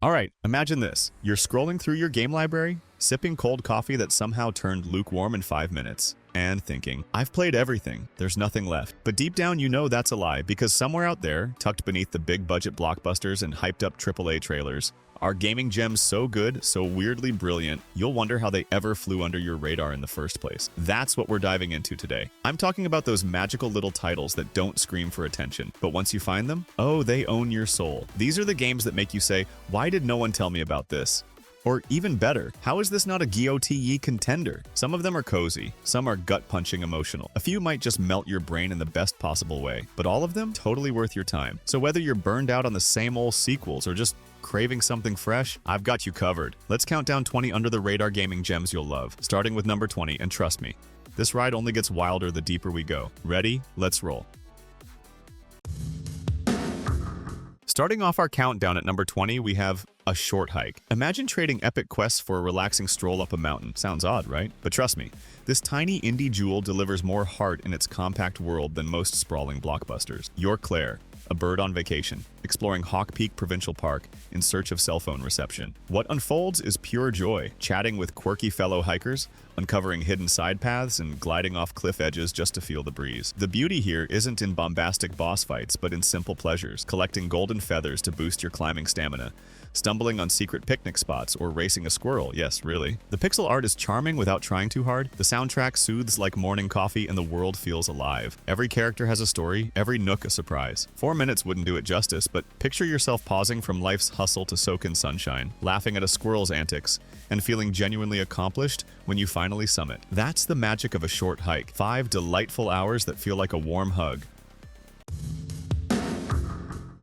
Alright, imagine this. You're scrolling through your game library, sipping cold coffee that somehow turned lukewarm in 5 minutes, and thinking, I've played everything, there's nothing left. But deep down you know that's a lie, because somewhere out there, tucked beneath the big budget blockbusters and hyped up AAA trailers, are gaming gems so good, so weirdly brilliant, you'll wonder how they ever flew under your radar in the first place. That's what we're diving into today. I'm talking about those magical little titles that don't scream for attention, but once you find them, oh, they own your soul. These are the games that make you say, why did no one tell me about this? Or even better, how is this not a GOTY contender? Some of them are cozy, some are gut-punching emotional. A few might just melt your brain in the best possible way, but all of them totally worth your time. So whether you're burned out on the same old sequels or just craving something fresh, I've got you covered. Let's count down 20 under-the-radar gaming gems you'll love, starting with number 20, and trust me, this ride only gets wilder the deeper we go. Ready? Let's roll. Starting off our countdown at number 20, we have A Short Hike. Imagine trading epic quests for a relaxing stroll up a mountain. Sounds odd, right? But trust me, this tiny indie jewel delivers more heart in its compact world than most sprawling blockbusters. You're Claire, a bird on vacation, exploring Hawk Peak Provincial Park in search of cell phone reception. What unfolds is pure joy, chatting with quirky fellow hikers, uncovering hidden side paths, and gliding off cliff edges just to feel the breeze. The beauty here isn't in bombastic boss fights, but in simple pleasures, collecting golden feathers to boost your climbing stamina, stumbling on secret picnic spots, or racing a squirrel. Yes, really. The pixel art is charming without trying too hard, the soundtrack soothes like morning coffee, and the world feels alive. Every character has a story, every nook a surprise. 4 minutes wouldn't do it justice, but picture yourself pausing from life's hustle to soak in sunshine, laughing at a squirrel's antics, and feeling genuinely accomplished when you finally summit. That's the magic of A Short Hike. 5 delightful hours that feel like a warm hug.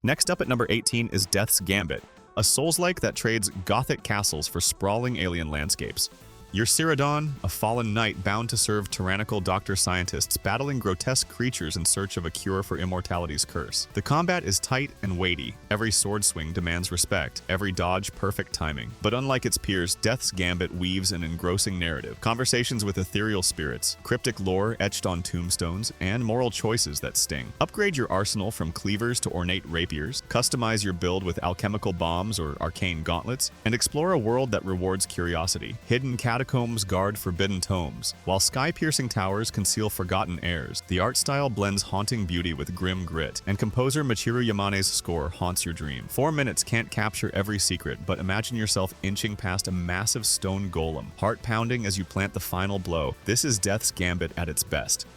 Next up at number 18 is Death's Gambit, a Souls-like that trades gothic castles for sprawling alien landscapes. You're Cyrodion, a fallen knight bound to serve tyrannical doctor scientists battling grotesque creatures in search of a cure for immortality's curse. The combat is tight and weighty. Every sword swing demands respect, every dodge perfect timing. But unlike its peers, Death's Gambit weaves an engrossing narrative, conversations with ethereal spirits, cryptic lore etched on tombstones, and moral choices that sting. Upgrade your arsenal from cleavers to ornate rapiers, customize your build with alchemical bombs or arcane gauntlets, and explore a world that rewards curiosity. Hidden catacombs guard forbidden tomes, while sky-piercing towers conceal forgotten heirs. The art style blends haunting beauty with grim grit, and composer Michiru Yamane's score haunts your dream. 4 minutes can't capture every secret, but imagine yourself inching past a massive stone golem, heart-pounding as you plant the final blow. This is Death's Gambit at its best.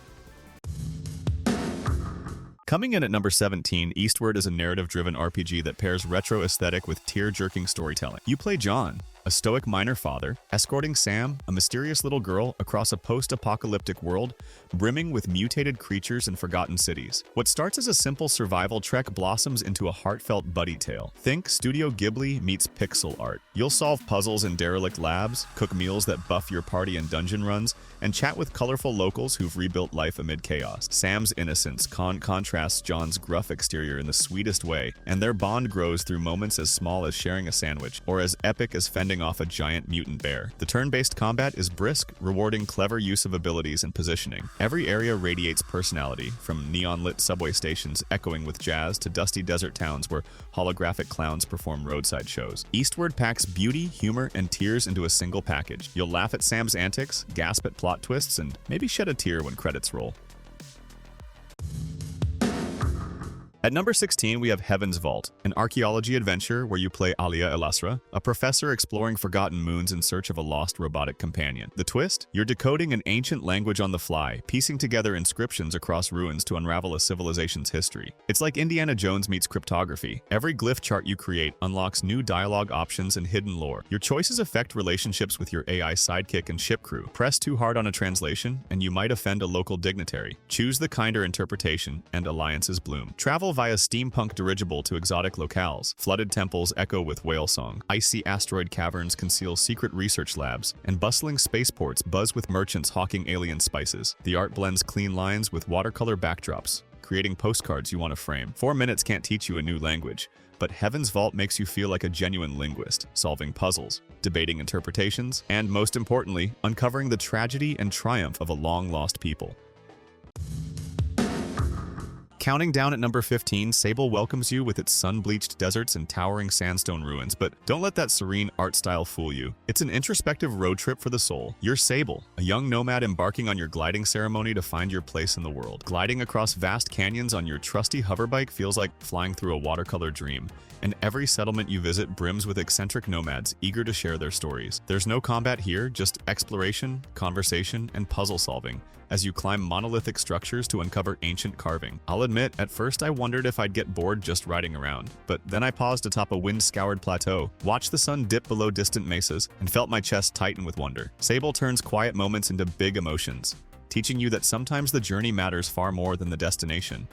Coming in at number 17, Eastward is a narrative-driven RPG that pairs retro aesthetic with tear-jerking storytelling. You play John, a stoic miner father, escorting Sam, a mysterious little girl, across a post-apocalyptic world brimming with mutated creatures and forgotten cities. What starts as a simple survival trek blossoms into a heartfelt buddy tale. Think Studio Ghibli meets pixel art. You'll solve puzzles in derelict labs, cook meals that buff your party in dungeon runs, and chat with colorful locals who've rebuilt life amid chaos. Sam's innocence contrasts John's gruff exterior in the sweetest way, and their bond grows through moments as small as sharing a sandwich, or as epic as fending off a giant mutant bear. The turn-based combat is brisk, rewarding clever use of abilities and positioning. Every area radiates personality, from neon-lit subway stations echoing with jazz to dusty desert towns where holographic clowns perform roadside shows. Eastward packs beauty, humor, and tears into a single package. You'll laugh at Sam's antics, gasp at plot twists, and maybe shed a tear when credits roll. At number 16, we have Heaven's Vault, an archaeology adventure where you play Alia Elasra, a professor exploring forgotten moons in search of a lost robotic companion. The twist? You're decoding an ancient language on the fly, piecing together inscriptions across ruins to unravel a civilization's history. It's like Indiana Jones meets cryptography. Every glyph chart you create unlocks new dialogue options and hidden lore. Your choices affect relationships with your AI sidekick and ship crew. Press too hard on a translation, and you might offend a local dignitary. Choose the kinder interpretation, and alliances bloom. Travel via steampunk dirigible to exotic locales. Flooded temples echo with whale song. Icy asteroid caverns conceal secret research labs, and bustling spaceports buzz with merchants hawking alien spices. The art blends clean lines with watercolor backdrops, creating postcards you want to frame. 4 minutes can't teach you a new language, but Heaven's Vault makes you feel like a genuine linguist, solving puzzles, debating interpretations, and most importantly, uncovering the tragedy and triumph of a long-lost people. Counting down at number 15, Sable welcomes you with its sun-bleached deserts and towering sandstone ruins, but don't let that serene art style fool you. It's an introspective road trip for the soul. You're Sable, a young nomad embarking on your gliding ceremony to find your place in the world. Gliding across vast canyons on your trusty hoverbike feels like flying through a watercolor dream, and every settlement you visit brims with eccentric nomads eager to share their stories. There's no combat here, just exploration, conversation, and puzzle solving as you climb monolithic structures to uncover ancient carving. I'll admit, at first I wondered if I'd get bored just riding around, but then I paused atop a wind-scoured plateau, watched the sun dip below distant mesas, and felt my chest tighten with wonder. Sable turns quiet moments into big emotions, teaching you that sometimes the journey matters far more than the destination.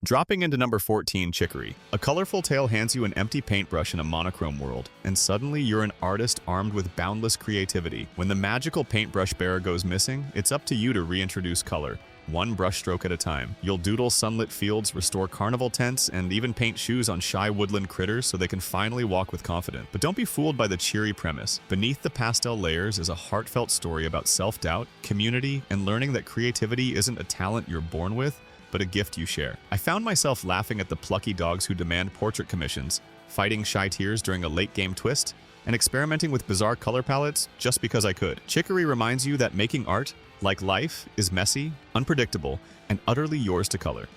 Dropping into number 14, Chicory. A colorful tale hands you an empty paintbrush in a monochrome world, and suddenly you're an artist armed with boundless creativity. When the magical paintbrush bearer goes missing, it's up to you to reintroduce color, one brushstroke at a time. You'll doodle sunlit fields, restore carnival tents, and even paint shoes on shy woodland critters so they can finally walk with confidence. But don't be fooled by the cheery premise. Beneath the pastel layers is a heartfelt story about self-doubt, community, and learning that creativity isn't a talent you're born with, but a gift you share. I found myself laughing at the plucky dogs who demand portrait commissions, fighting shy tears during a late-game twist, and experimenting with bizarre color palettes just because I could. Chicory reminds you that making art, like life, is messy, unpredictable, and utterly yours to color.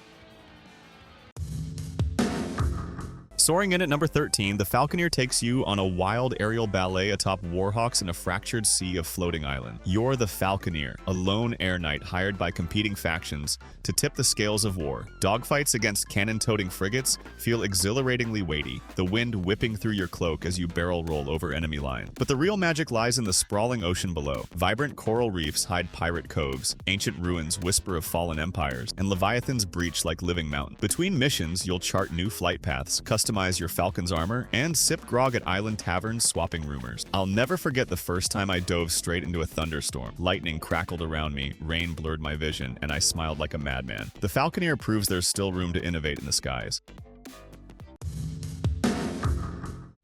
Soaring in at number 13, the Falconeer takes you on a wild aerial ballet atop warhawks in a fractured sea of floating island. You're the Falconeer, a lone air knight hired by competing factions to tip the scales of war. Dogfights against cannon-toting frigates feel exhilaratingly weighty, the wind whipping through your cloak as you barrel roll over enemy lines. But the real magic lies in the sprawling ocean below. Vibrant coral reefs hide pirate coves, ancient ruins whisper of fallen empires, and leviathans breach like living mountains. Between missions, you'll chart new flight paths, customize your Falcon's armor, and sip grog at island taverns swapping rumors. I'll never forget the first time I dove straight into a thunderstorm. Lightning crackled around me, rain blurred my vision, and I smiled like a madman. The Falconeer proves there's still room to innovate in the skies.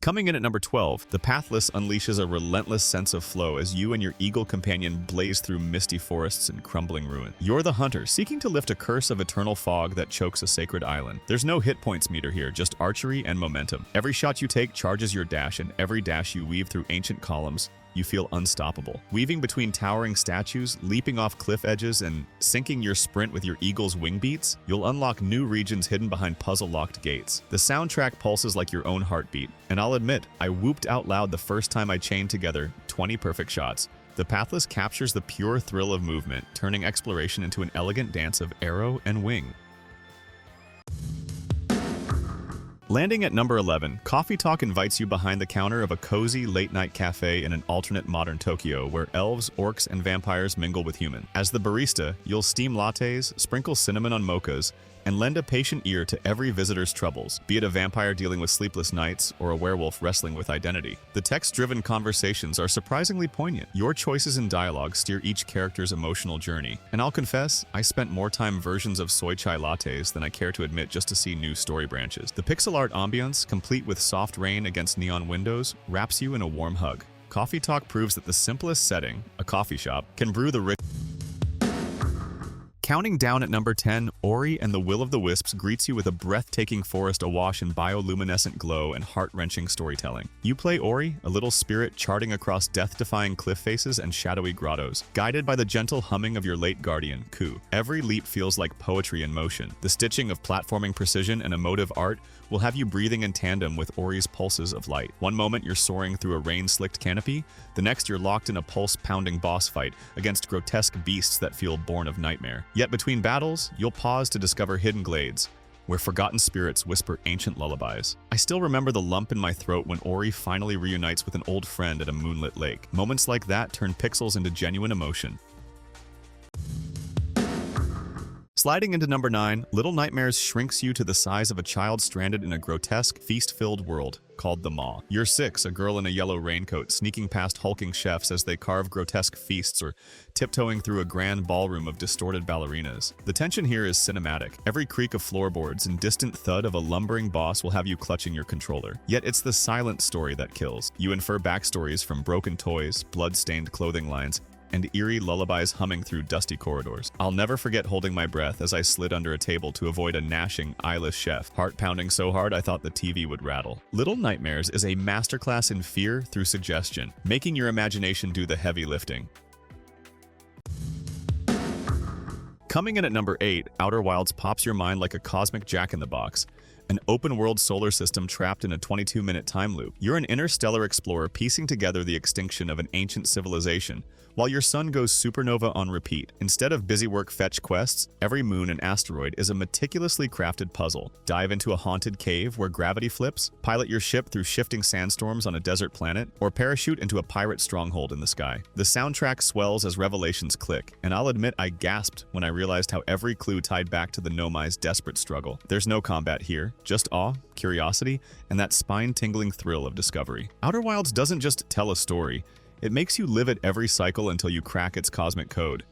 Coming in at number 12, the Pathless unleashes a relentless sense of flow as you and your eagle companion blaze through misty forests and crumbling ruin. You're the hunter, seeking to lift a curse of eternal fog that chokes a sacred island. There's no hit points meter here, just archery and momentum. Every shot you take charges your dash, and every dash you weave through ancient columns, you feel unstoppable. Weaving between towering statues, leaping off cliff edges, and syncing your sprint with your eagle's wing beats, you'll unlock new regions hidden behind puzzle-locked gates. The soundtrack pulses like your own heartbeat, and I'll admit, I whooped out loud the first time I chained together 20 perfect shots. The Pathless captures the pure thrill of movement, turning exploration into an elegant dance of arrow and wing. Landing at number 11, Coffee Talk invites you behind the counter of a cozy late-night cafe in an alternate modern Tokyo where elves, orcs, and vampires mingle with humans. As the barista, you'll steam lattes, sprinkle cinnamon on mochas, and lend a patient ear to every visitor's troubles, be it a vampire dealing with sleepless nights or a werewolf wrestling with identity. The text-driven conversations are surprisingly poignant. Your choices in dialogue steer each character's emotional journey. And I'll confess, I spent more time versions of soy chai lattes than I care to admit just to see new story branches. The pixel art ambience, complete with soft rain against neon windows, wraps you in a warm hug. Coffee Talk proves that the simplest setting, a coffee shop, can brew the rich. Counting down at number 10, Ori and the Will-o'-the-Wisps greets you with a breathtaking forest awash in bioluminescent glow and heart-wrenching storytelling. You play Ori, a little spirit charting across death-defying cliff faces and shadowy grottos, guided by the gentle humming of your late guardian, Ku. Every leap feels like poetry in motion. The stitching of platforming precision and emotive art will have you breathing in tandem with Ori's pulses of light. One moment you're soaring through a rain-slicked canopy, the next you're locked in a pulse-pounding boss fight against grotesque beasts that feel born of nightmare. Yet between battles, you'll pause to discover hidden glades, where forgotten spirits whisper ancient lullabies. I still remember the lump in my throat when Ori finally reunites with an old friend at a moonlit lake. Moments like that turn pixels into genuine emotion. Sliding into number 9, Little Nightmares shrinks you to the size of a child stranded in a grotesque, feast-filled world called the Maw. You're 6, a girl in a yellow raincoat, sneaking past hulking chefs as they carve grotesque feasts or tiptoeing through a grand ballroom of distorted ballerinas. The tension here is cinematic. Every creak of floorboards and distant thud of a lumbering boss will have you clutching your controller. Yet it's the silent story that kills. You infer backstories from broken toys, blood-stained clothing lines, and eerie lullabies humming through dusty corridors. I'll never forget holding my breath as I slid under a table to avoid a gnashing, eyeless chef, heart pounding so hard I thought the TV would rattle. Little Nightmares is a masterclass in fear through suggestion, making your imagination do the heavy lifting. Coming in at number 8, Outer Wilds pops your mind like a cosmic jack-in-the-box. An open-world solar system trapped in a 22-minute time loop. You're an interstellar explorer piecing together the extinction of an ancient civilization, while your sun goes supernova on repeat. Instead of busywork fetch quests, every moon and asteroid is a meticulously crafted puzzle. Dive into a haunted cave where gravity flips, pilot your ship through shifting sandstorms on a desert planet, or parachute into a pirate stronghold in the sky. The soundtrack swells as revelations click, and I'll admit I gasped when I realized how every clue tied back to the Nomai's desperate struggle. There's no combat here, just awe, curiosity, and that spine-tingling thrill of discovery. Outer Wilds doesn't just tell a story, it makes you live it every cycle until you crack its cosmic code.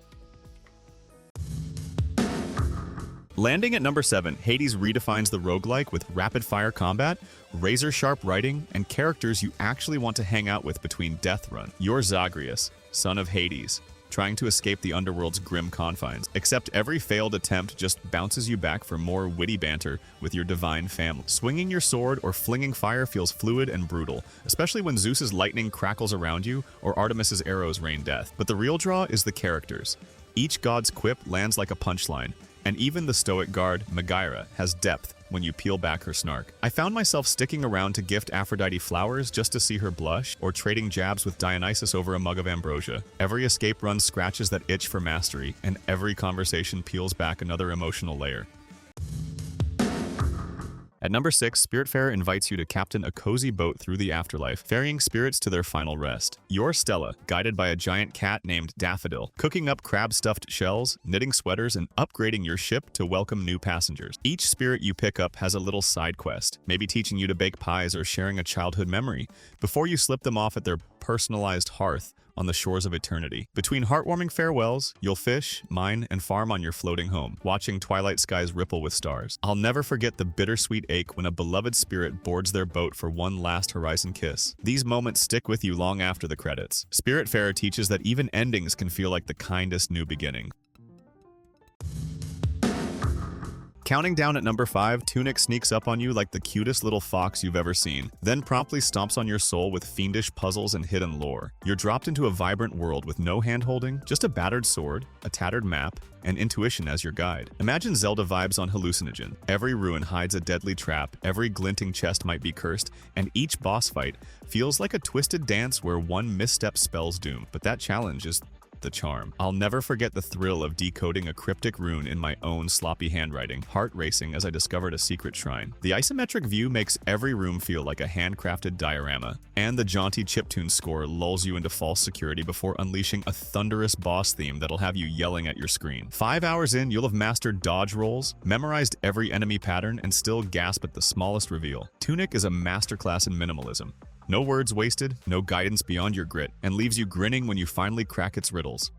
Landing at number 7, Hades redefines the roguelike with rapid-fire combat, razor-sharp writing, and characters you actually want to hang out with between death run. You're Zagreus, son of Hades, trying to escape the underworld's grim confines. Except every failed attempt just bounces you back for more witty banter with your divine family. Swinging your sword or flinging fire feels fluid and brutal, especially when Zeus's lightning crackles around you or Artemis's arrows rain death. But the real draw is the characters. Each god's quip lands like a punchline, and even the stoic guard, Megaira, has depth when you peel back her snark. I found myself sticking around to gift Aphrodite flowers just to see her blush, or trading jabs with Dionysus over a mug of ambrosia. Every escape run scratches that itch for mastery, and every conversation peels back another emotional layer. At number 6, Spiritfarer invites you to captain a cozy boat through the afterlife, ferrying spirits to their final rest. You're Stella, guided by a giant cat named Daffodil, cooking up crab-stuffed shells, knitting sweaters, and upgrading your ship to welcome new passengers. Each spirit you pick up has a little side quest, maybe teaching you to bake pies or sharing a childhood memory, before you slip them off at their personalized hearth on the shores of eternity. Between heartwarming farewells, you'll fish, mine, and farm on your floating home, watching twilight skies ripple with stars. I'll never forget the bittersweet ache when a beloved spirit boards their boat for one last horizon kiss. These moments stick with you long after the credits. Spiritfarer teaches that even endings can feel like the kindest new beginning. Counting down at number 5, Tunic sneaks up on you like the cutest little fox you've ever seen, then promptly stomps on your soul with fiendish puzzles and hidden lore. You're dropped into a vibrant world with no hand-holding, just a battered sword, a tattered map, and intuition as your guide. Imagine Zelda vibes on Hallucinogen. Every ruin hides a deadly trap, every glinting chest might be cursed, and each boss fight feels like a twisted dance where one misstep spells doom. But that challenge is the charm. I'll never forget the thrill of decoding a cryptic rune in my own sloppy handwriting, heart racing as I discovered a secret shrine. The isometric view makes every room feel like a handcrafted diorama, and the jaunty chiptune score lulls you into false security before unleashing a thunderous boss theme that'll have you yelling at your screen. 5 hours in, you'll have mastered dodge rolls, memorized every enemy pattern, and still gasp at the smallest reveal. Tunic is a masterclass in minimalism. No words wasted, no guidance beyond your grit, and leaves you grinning when you finally crack its riddles.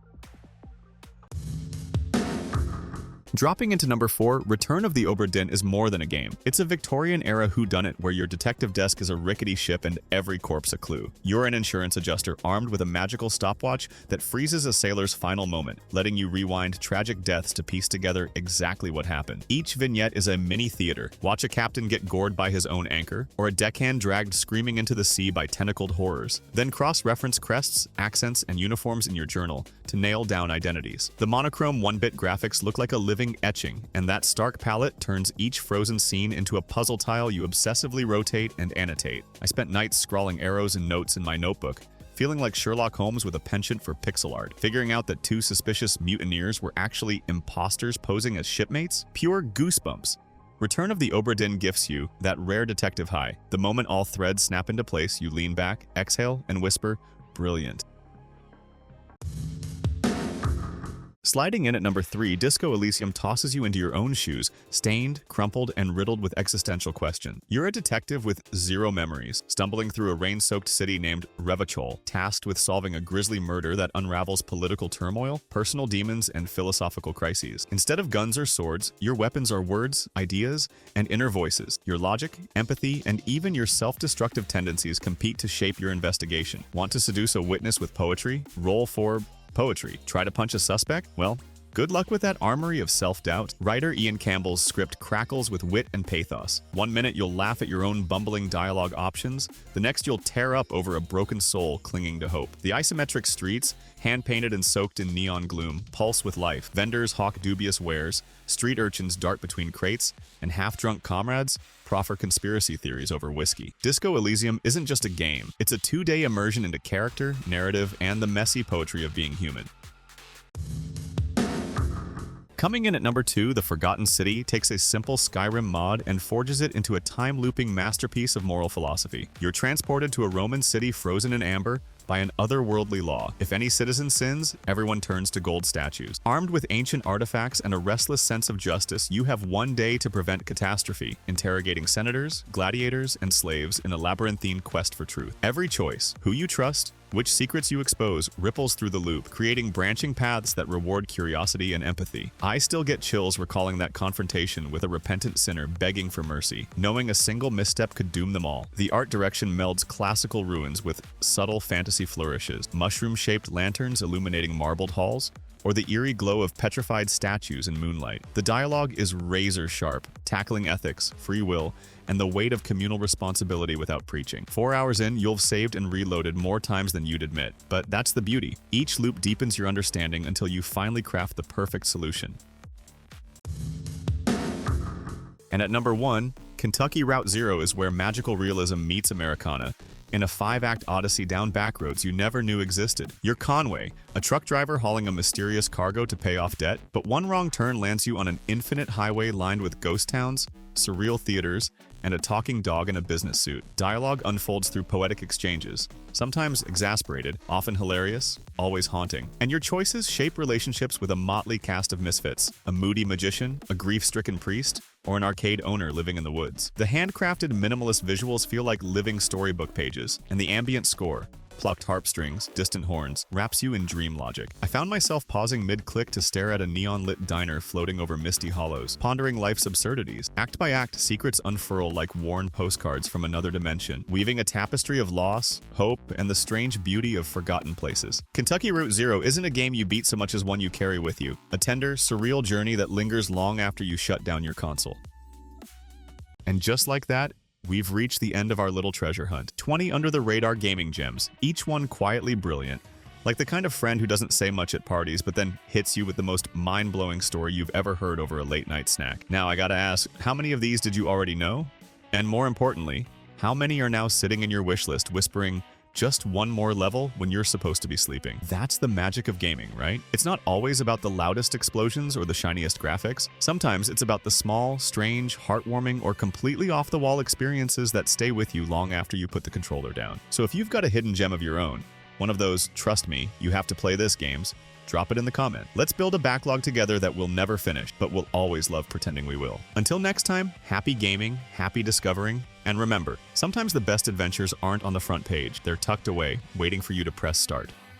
Dropping into number 4, Return of the Obra Dinn is more than a game. It's a Victorian-era whodunit where your detective desk is a rickety ship and every corpse a clue. You're an insurance adjuster armed with a magical stopwatch that freezes a sailor's final moment, letting you rewind tragic deaths to piece together exactly what happened. Each vignette is a mini theater. Watch a captain get gored by his own anchor, or a deckhand dragged screaming into the sea by tentacled horrors. Then cross-reference crests, accents, and uniforms in your journal to nail down identities. The monochrome 1-bit graphics look like a living etching, and that stark palette turns each frozen scene into a puzzle tile you obsessively rotate and annotate. I spent nights scrawling arrows and notes in my notebook, feeling like Sherlock Holmes with a penchant for pixel art. Figuring out that 2 suspicious mutineers were actually imposters posing as shipmates? Pure goosebumps. Return of the Obra Dinn gifts you that rare detective high. The moment all threads snap into place, you lean back, exhale, and whisper, "Brilliant." Sliding in at number 3, Disco Elysium tosses you into your own shoes, stained, crumpled, and riddled with existential question. You're a detective with 0 memories, stumbling through a rain-soaked city named Revachol, tasked with solving a grisly murder that unravels political turmoil, personal demons, and philosophical crises. Instead of guns or swords, your weapons are words, ideas, and inner voices. Your logic, empathy, and even your self-destructive tendencies compete to shape your investigation. Want to seduce a witness with poetry? Roll for Poetry. Try to punch a suspect? Well, good luck with that armory of self-doubt. Writer Ian Campbell's script crackles with wit and pathos. One minute you'll laugh at your own bumbling dialogue options, the next you'll tear up over a broken soul clinging to hope. The isometric streets, hand-painted and soaked in neon gloom, pulse with life. Vendors hawk dubious wares, street urchins dart between crates, and half-drunk comrades proffer conspiracy theories over whiskey. Disco Elysium isn't just a game, it's a 2-day immersion into character, narrative, and the messy poetry of being human. Coming in at number 2, The Forgotten City takes a simple Skyrim mod and forges it into a time-looping masterpiece of moral philosophy. You're transported to a Roman city frozen in amber by an otherworldly law. If any citizen sins, everyone turns to gold statues. Armed with ancient artifacts and a restless sense of justice, you have one day to prevent catastrophe, interrogating senators, gladiators, and slaves in a labyrinthine quest for truth. Every choice, who you trust, which secrets you expose, ripples through the loop, creating branching paths that reward curiosity and empathy. I still get chills recalling that confrontation with a repentant sinner begging for mercy, knowing a single misstep could doom them all. The art direction melds classical ruins with subtle fantasy flourishes, mushroom-shaped lanterns illuminating marbled halls, or the eerie glow of petrified statues in moonlight. The dialogue is razor-sharp, tackling ethics, free will, and the weight of communal responsibility without preaching. 4 hours in, you'll have saved and reloaded more times than you'd admit. But that's the beauty. Each loop deepens your understanding until you finally craft the perfect solution. And at number 1, Kentucky Route Zero is where magical realism meets Americana. In a 5-act odyssey down backroads you never knew existed. You're Conway, a truck driver hauling a mysterious cargo to pay off debt, but one wrong turn lands you on an infinite highway lined with ghost towns, surreal theaters, and a talking dog in a business suit. Dialogue unfolds through poetic exchanges, sometimes exasperated, often hilarious, always haunting. And your choices shape relationships with a motley cast of misfits, a moody magician, a grief-stricken priest, or an arcade owner living in the woods. The handcrafted minimalist visuals feel like living storybook pages, and the ambient score, plucked harp strings, distant horns, wraps you in dream logic. I found myself pausing mid-click to stare at a neon-lit diner floating over misty hollows, pondering life's absurdities. Act by act, secrets unfurl like worn postcards from another dimension, weaving a tapestry of loss, hope, and the strange beauty of forgotten places. Kentucky Route Zero isn't a game you beat so much as one you carry with you, a tender, surreal journey that lingers long after you shut down your console. And just like that, we've reached the end of our little treasure hunt. 20 under-the-radar gaming gems, each one quietly brilliant. Like the kind of friend who doesn't say much at parties, but then hits you with the most mind-blowing story you've ever heard over a late-night snack. Now, I gotta ask, how many of these did you already know? And more importantly, how many are now sitting in your wish list whispering, just one more level when you're supposed to be sleeping? That's the magic of gaming, right? It's not always about the loudest explosions or the shiniest graphics. Sometimes it's about the small, strange, heartwarming, or completely off-the-wall experiences that stay with you long after you put the controller down. So if you've got a hidden gem of your own, one of those, trust me, you have to play this games, drop it in the comment. Let's build a backlog together that we'll never finish, but we'll always love pretending we will. Until next time, happy gaming, happy discovering, and remember, sometimes the best adventures aren't on the front page, they're tucked away, waiting for you to press start.